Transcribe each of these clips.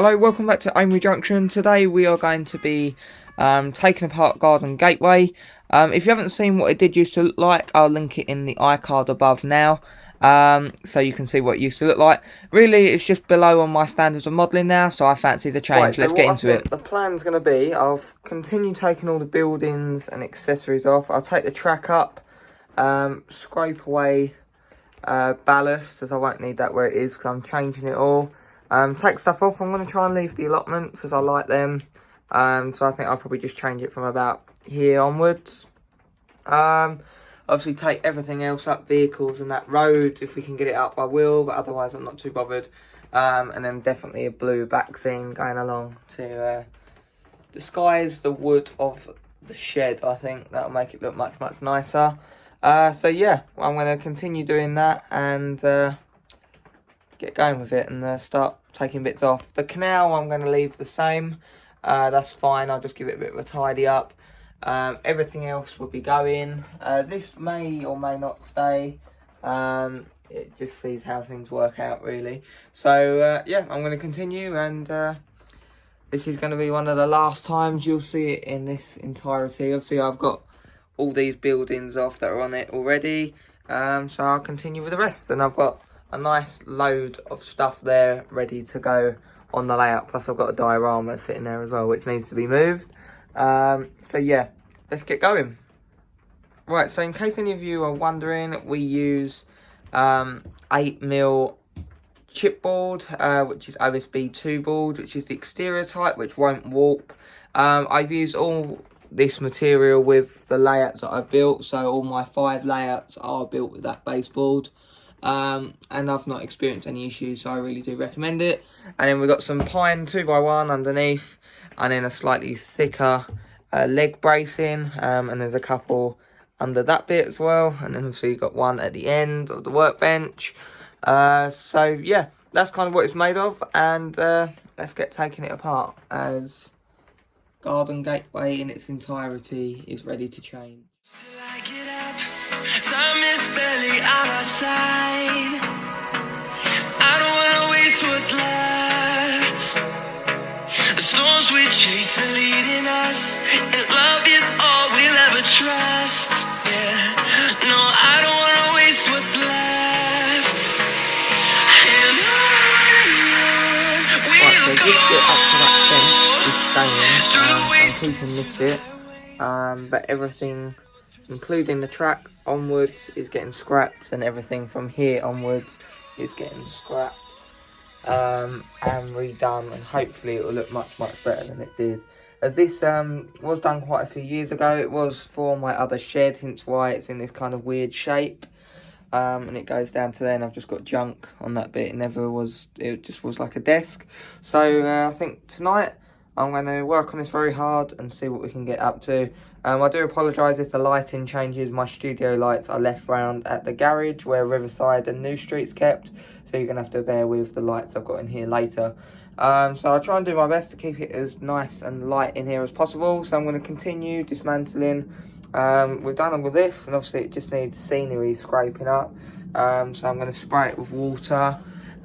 Hello, welcome back to Amory Junction. Today we are going to be taking apart Garden Gateway. If you haven't seen what it did used to look like, I'll link it in the iCard above now, so you can see what it used to look like. Really, it's just below on my standards of modelling now, so I fancy the change. Let's get into it. The plan's going to be, I'll continue taking all the buildings and accessories off. I'll take the track up, scrape away ballast, as I won't need that where it is because I'm changing it all. Take stuff off. I'm going to try and leave the allotments as I like them. So I think I'll probably just change it from about here onwards. Obviously take everything else up, vehicles and that, roads. If we can get it up, I will, but otherwise I'm not too bothered. And then definitely a blue back scene going along to disguise the wood of the shed. I think that'll make it look much nicer. So yeah, I'm going to continue doing that and get going with it and start taking bits off. The canal I'm going to leave the same. That's fine. I'll just give it a bit of a tidy up. Everything else will be going. This may or may not stay. It just sees how things work out really. So yeah, I'm going to continue, and this is going to be one of the last times you'll see it in this entirety. Obviously I've got all these buildings off that are on it already, so I'll continue with the rest, and I've got a nice load of stuff there ready to go on the layout. Plus I've got a diorama sitting there as well, which needs to be moved. So yeah, let's get going. Right, so in case any of you are wondering, we use 8mm chipboard, which is OSB 2 board, which is the exterior type, which won't warp. I've used all this material with the layouts that I've built, so all my 5 layouts are built with that baseboard. And I've not experienced any issues, so I really do recommend it. And then we've got some pine 2x1 underneath, and then a slightly thicker leg bracing, and there's a couple under that bit as well, and then obviously you've got one at the end of the workbench. So yeah, that's kind of what it's made of, and let's get taking it apart as Garden Gateway in its entirety is ready to change. Time is barely on our side. I don't wanna waste what's left. The storms we chase are leading us, and love is all we'll ever trust. Yeah, no, I don't wanna waste what's left. And on we'll right, so go. This bit up to that fence is staying. I'm keeping this bit, but everything, including the track onwards, is getting scrapped, and everything from here onwards is getting scrapped and redone, and hopefully it will look much better than it did. As this was done quite a few years ago, it was for my other shed, hence why it's in this kind of weird shape, and it goes down to there, and I've just got junk on that bit. It never was, it just was like a desk. So I think tonight I'm going to work on this very hard and see what we can get up to. I do apologise if the lighting changes. My studio lights are left round at the garage where Riverside and New Street's kept, so you're going to have to bear with the lights I've got in here later. So I'll try and do my best to keep it as nice and light in here as possible. So I'm going to continue dismantling. We've done all of this, and obviously it just needs scenery scraping up. So I'm going to spray it with water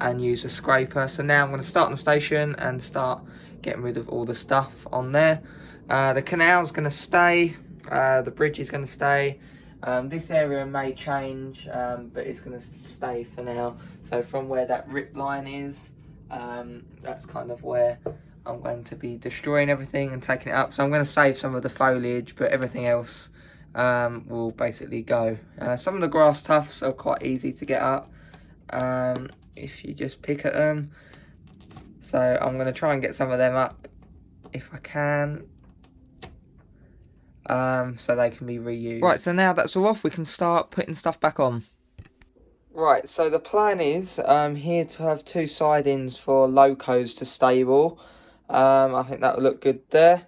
and use a scraper. So now I'm going to start on the station and start getting rid of all the stuff on there. The canal's going to stay, the bridge is going to stay. This area may change, but it's going to stay for now. So from where that rip line is, that's kind of where I'm going to be destroying everything and taking it up. So I'm going to save some of the foliage, but everything else will basically go. Some of the grass tufts are quite easy to get up if you just pick at them. So I'm going to try and get some of them up if I can, so they can be reused. Right, so now that's all off, we can start putting stuff back on. Right, so the plan is here to have 2 sidings for locos to stable. I think that will look good there.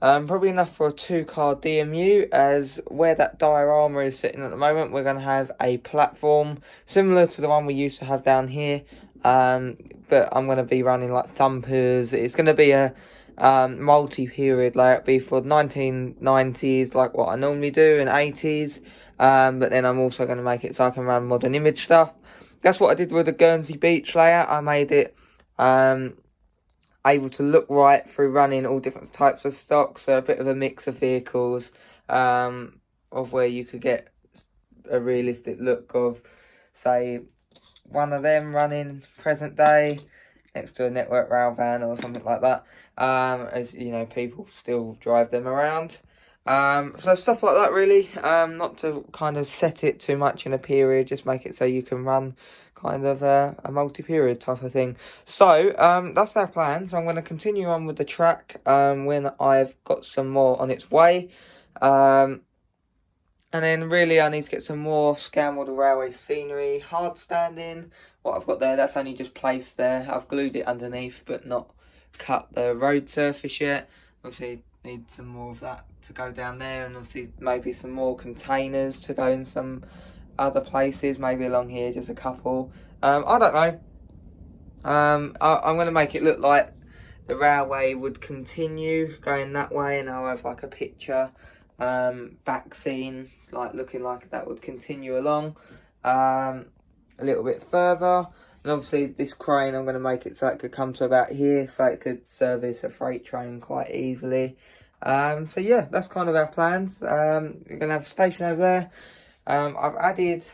Probably enough for a 2-car DMU, as where that diorama is sitting at the moment, we're going to have a platform similar to the one we used to have down here. But I'm going to be running like thumpers. It's going to be a multi-period layout, be for 1990s like what I normally do, and 80s, but then I'm also going to make it so I can run modern image stuff. That's what I did with the Guernsey Beach layout. I made it able to look right through running all different types of stock. So a bit of a mix of vehicles, of where you could get a realistic look of, say, one of them running present day next to a network rail van or something like that, as you know, people still drive them around. So stuff like that, really. Not to kind of set it too much in a period, just make it so you can run kind of a multi-period type of thing. So that's our plan. So I'm going to continue on with the track when I've got some more on its way. And then really I need to get some more scale model railway scenery, hard standing. What I've got there, that's only just placed there. I've glued it underneath but not cut the road surface yet. Obviously need some more of that to go down there, and obviously maybe some more containers to go in some other places, maybe along here, just a couple. I don't know. I'm going to make it look like the railway would continue going that way, and I'll have like a picture back scene, like looking like that would continue along a little bit further. And obviously this crane, I'm going to make it so it could come to about here, so it could service a freight train quite easily. So yeah, that's kind of our plans. We're going to have a station over there. I've added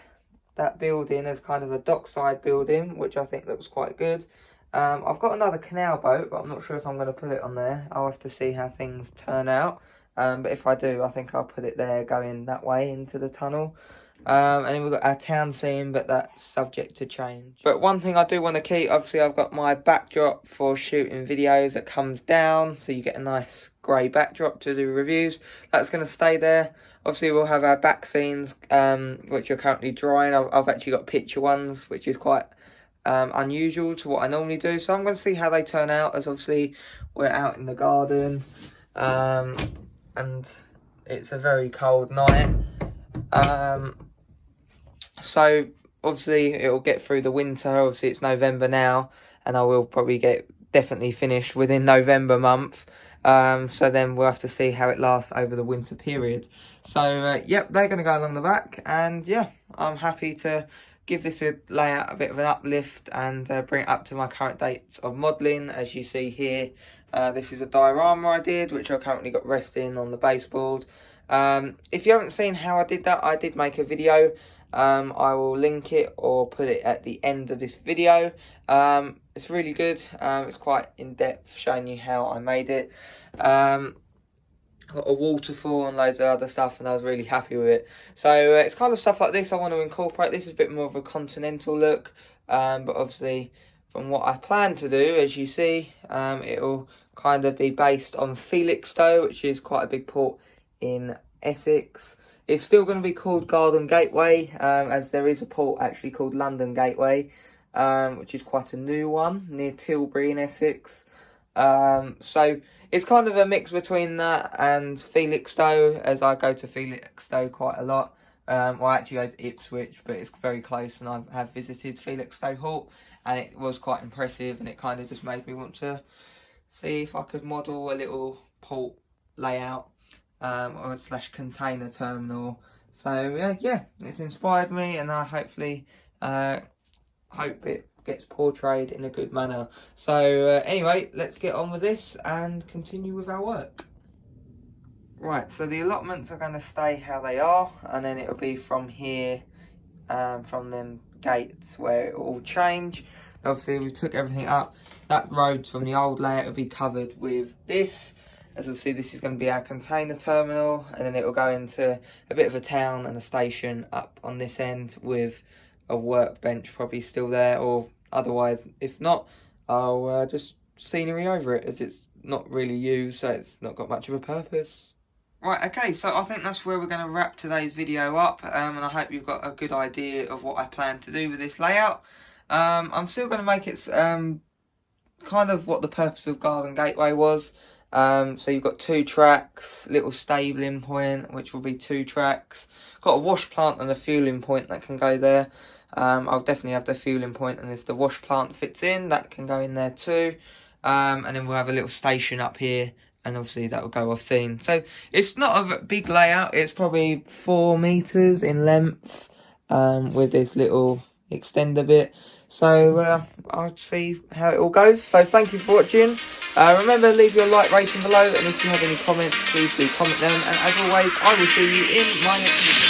that building as kind of a dockside building, which I think looks quite good. I've got another canal boat, but I'm not sure if I'm going to put it on there. I'll have to see how things turn out. But if I do, I think I'll put it there going that way into the tunnel. And then we've got our town scene, but that's subject to change. But one thing I do want to keep, obviously I've got my backdrop for shooting videos that comes down, so you get a nice grey backdrop to do reviews. That's going to stay there. Obviously we'll have our back scenes, which are currently drying. I've actually got picture ones, which is quite unusual to what I normally do. So I'm going to see how they turn out, as obviously we're out in the garden. And it's a very cold night, so obviously it'll get through the winter. Obviously it's November now, and I will probably get definitely finished within November month, so then we'll have to see how it lasts over the winter period. So yep, they're going to go along the back, and yeah, I'm happy to give this a layout a bit of an uplift and bring it up to my current dates of modelling. As you see here, this is a diorama I did, which I currently got resting on the baseboard. If you haven't seen how I did that, I did make a video. I will link it or put it at the end of this video. It's really good. It's quite in-depth, showing you how I made it. Got a waterfall and loads of other stuff, and I was really happy with it. So it's kind of stuff like this I want to incorporate. This is a bit more of a continental look, but obviously from what I plan to do, as you see, it'll kind of be based on Felixstowe, which is quite a big port in Essex. It's still going to be called Garden Gateway, as there is a port actually called London Gateway, which is quite a new one near Tilbury in Essex. So it's kind of a mix between that and Felixstowe, as I go to Felixstowe quite a lot. Well, I actually go to Ipswich, but it's very close, and I have visited Felixstowe Halt, and it was quite impressive, and it kind of just made me want to see if I could model a little port layout, or / container terminal. So yeah, it's inspired me, and I hopefully hope it gets portrayed in a good manner. So anyway, let's get on with this and continue with our work. Right, so the allotments are going to stay how they are, and then it'll be from here, from them gates, where it will all change. Obviously we took everything up. That road from the old layout will be covered with this. As you'll see, this is going to be our container terminal, and then it will go into a bit of a town and a station up on this end, with a workbench probably still there, or otherwise, if not, I'll just scenery over it, as it's not really used, so it's not got much of a purpose. Right, okay, so I think that's where we're going to wrap today's video up, and I hope you've got a good idea of what I plan to do with this layout. I'm still going to make it kind of what the purpose of Garden Gateway was. So you've got 2 tracks, little stabling point, which will be 2 tracks. Got a wash plant and a fueling point that can go there. I'll definitely have the fueling point, and if the wash plant fits in, that can go in there too. And then we'll have a little station up here, and obviously that will go off scene. So it's not a big layout. It's probably 4 meters in length, with this little extender bit. So I'll see how it all goes. So thank you for watching. Remember, leave your like rating below, and if you have any comments, please do comment them. And as always, I will see you in my next video.